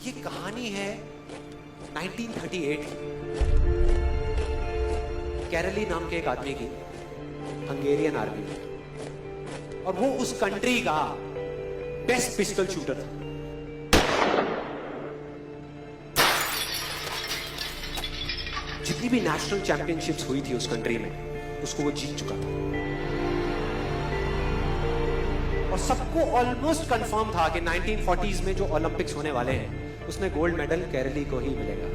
ये कहानी है 1938 कैरली नाम के एक आदमी की, हंगेरियन आर्मी में, और वो उस कंट्री का बेस्ट पिस्टल शूटर था। जितनी भी नेशनल चैंपियनशिप्स हुई थी उस कंट्री में, उसको वो जीत चुका था। और सबको ऑलमोस्ट कंफर्म था कि 1940s में जो ओलंपिक्स होने वाले हैं उसमें गोल्ड मेडल केरली को ही मिलेगा।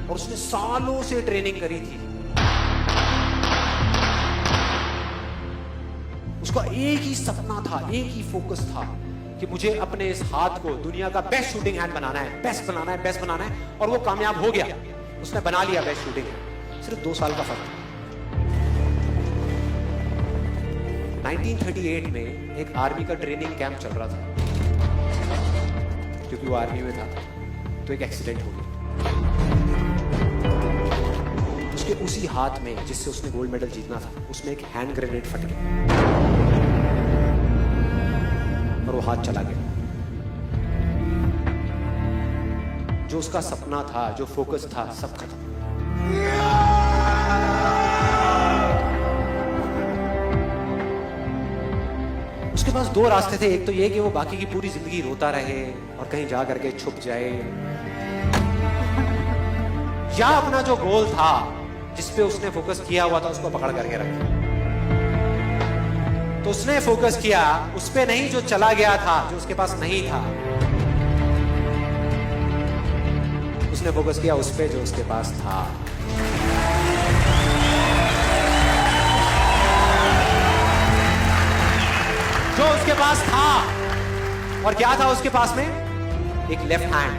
और उसने सालों से ट्रेनिंग करी थी। उसका एक ही सपना था, एक ही फोकस था कि मुझे अपने इस हाथ को दुनिया का बेस्ट शूटिंग हैंड बनाना है, बेस्ट बनाना है, बेस्ट बनाना है। और वो कामयाब हो गया, उसने बना लिया बेस्ट शूटिंग हैंड। सिर्फ 2 साल का फर्क था। 1938 में एक आर्मी का ट्रेनिंग कैंप चल रहा था, क्योंकि वो आर्मी में था, तो एक एक्सीडेंट हो गया। उसके उसी हाथ में जिससे उसने गोल्ड मेडल जीतना था, उसमें एक हैंड ग्रेनेड फट गया और वो हाथ चला गया। जो उसका सपना था, जो फोकस था, सब खत्म। उसके पास 2 रास्ते थे। एक तो ये कि वो बाकी की पूरी जिंदगी रोता रहे और कहीं जा करके छुप जाए, या अपना जो गोल था जिस पे उसने फोकस किया हुआ था उसको पकड़ करके रखे। तो उसने फोकस किया उस पे नहीं जो चला गया था, जो उसके पास नहीं था। उसने फोकस किया उस पे जो उसके पास था। जो उसके पास था, और क्या था उसके पास में? एक लेफ्ट हैंड,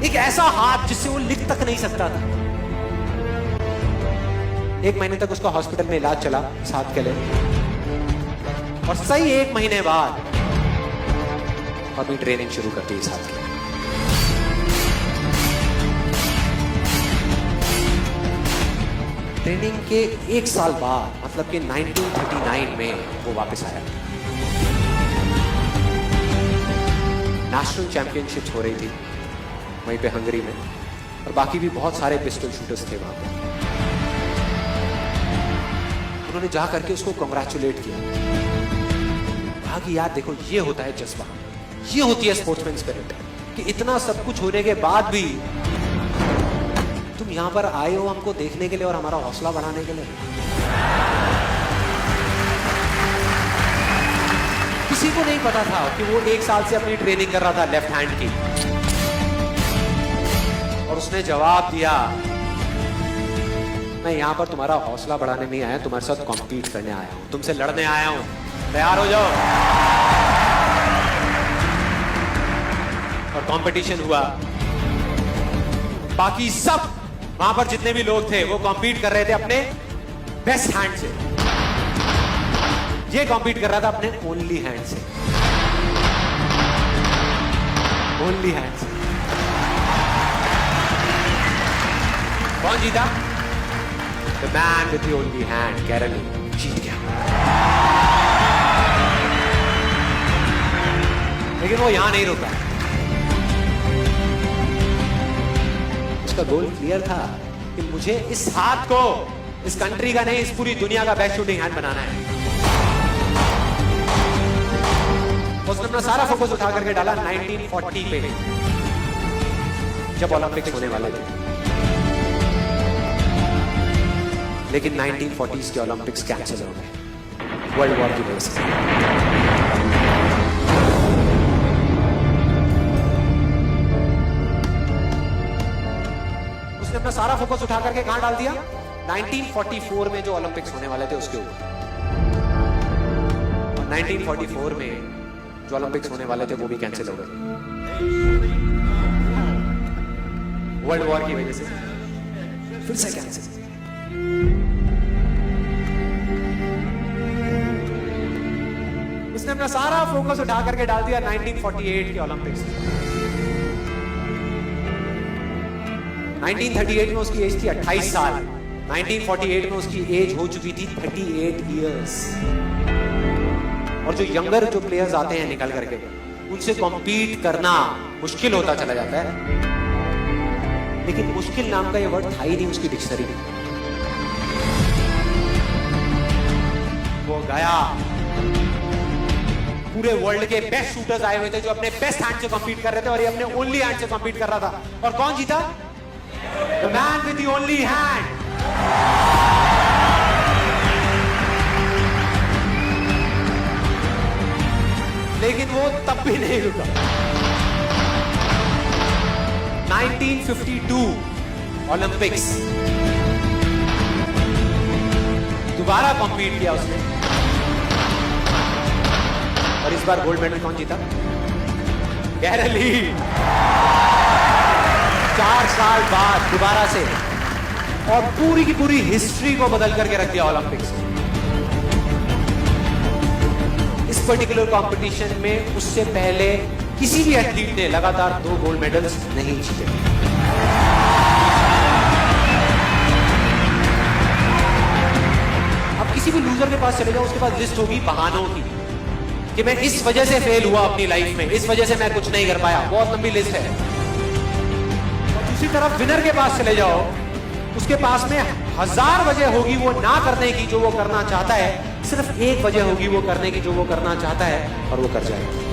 एक ऐसा हाथ जिससे वो लिख तक नहीं सकता था। 1 महीने तक उसका हॉस्पिटल में इलाज चला इस हाथ के लिए, और सही 1 महीने बाद अपनी ट्रेनिंग शुरू कर दी इस हाथ के। ट्रेनिंग के 1 साल बाद, मतलब कि 1939 में वो वापस आया। नेशनल चैंपियनशिप्स हो रही थी वहीं पे हंगरी में, और बाकी भी बहुत सारे पिस्टल शूटर्स थे वहां पे। उन्होंने जा करके उसको कांग्रेचुलेट किया, कहा कि यार देखो, ये होता है जज्बा, ये होती है स्पोर्ट्समैन स्पिरिट, कि इतना सब कुछ होने के बाद भी तुम यहां पर आए हो हमको देखने के लिए और हमारा हौसला बढ़ाने के लिए। किसी को नहीं पता था कि वो 1 साल से अपनी ट्रेनिंग कर रहा था लेफ्ट हैंड की, और उसने जवाब दिया, मैं यहां पर तुम्हारा हौसला बढ़ाने नहीं आया, तुम्हारे साथ कॉम्पीट करने आया हूं, तुमसे लड़ने आया हूं, तैयार हो जाओ। और कंपटीशन हुआ। बाकी सब वहां पर जितने भी लोग थे वो कॉम्पीट कर रहे थे अपने बेस्ट हैंड से। ये कॉम्पीट कर रहा था अपने ओनली हैंड से, ओनली हैंड से। कौन जीता? The man with the only hand, केरली जीत गया। लेकिन वो यहां नहीं रुका। उसका गोल क्लियर था कि मुझे इस हाथ को इस कंट्री का नहीं, इस पूरी दुनिया का बेस्ट शूटिंग हैंड बनाना है। उसने अपना सारा फोकस उठा करके डाला 1940 पे, जब ओलंपिक्स होने वाले थे। लेकिन 1940s के ओलंपिक्स कैंसिल हो गए वर्ल्ड वॉर की वजह से। उसने अपना सारा फोकस उठा करके कहां डाल दिया? 1944 में जो ओलंपिक्स होने वाले थे उसके ऊपर। और 1944 में जो ओलंपिक्स होने वाले थे वो भी कैंसिल हो गए वर्ल्ड वॉर की वजह से। फिर से कैंसिल। उसने अपना सारा फोकस उठा करके डाल दिया 1948 के ओलंपिक्स। 1938 में उसकी एज थी 28 साल। 1948 में उसकी एज हो चुकी थी 38 इयर्स। और जो यंगर जो प्लेयर्स आते हैं निकल करके, उनसे कॉम्पीट करना मुश्किल होता चला जाता है। लेकिन मुश्किल नाम का ये वर्ड था ही नहीं उसकी डिक्शनरी में। वो गया, पूरे वर्ल्ड के बेस्ट शूटर्स आए हुए थे जो अपने बेस्ट हैंड से कॉम्पीट कर रहे थे, और ये अपने ओनली हैंड से कॉम्पीट कर रहा था। और कौन जीता? The man with the only hand. लेकिन वो तब भी नहीं रुका। 1952 ओलंपिक्स, दोबारा कॉम्पीट किया उसने, और इस बार गोल्ड मेडल कौन जीता? गैरल हील। 4 साल बाद दोबारा से, और पूरी की पूरी हिस्ट्री को बदल करके रख दिया ओलंपिक्स में। इस पर्टिकुलर कंपटीशन में उससे पहले किसी भी एथलीट ने लगातार 2 गोल्ड मेडल्स नहीं जीते। अब किसी भी लूजर के पास चले जाओ, उसके पास लिस्ट होगी बहानों की कि मैं इस वजह से फेल हुआ अपनी लाइफ में, इस वजह से मैं कुछ नहीं कर पाया। बहुत लंबी लिस्ट है। और दूसरी तरफ विनर के पास चले जाओ, उसके पास में 1000 वजह होगी वो ना करने की जो वो करना चाहता है, सिर्फ एक वजह होगी वो करने की जो वो करना चाहता है, और वो कर जाएगा।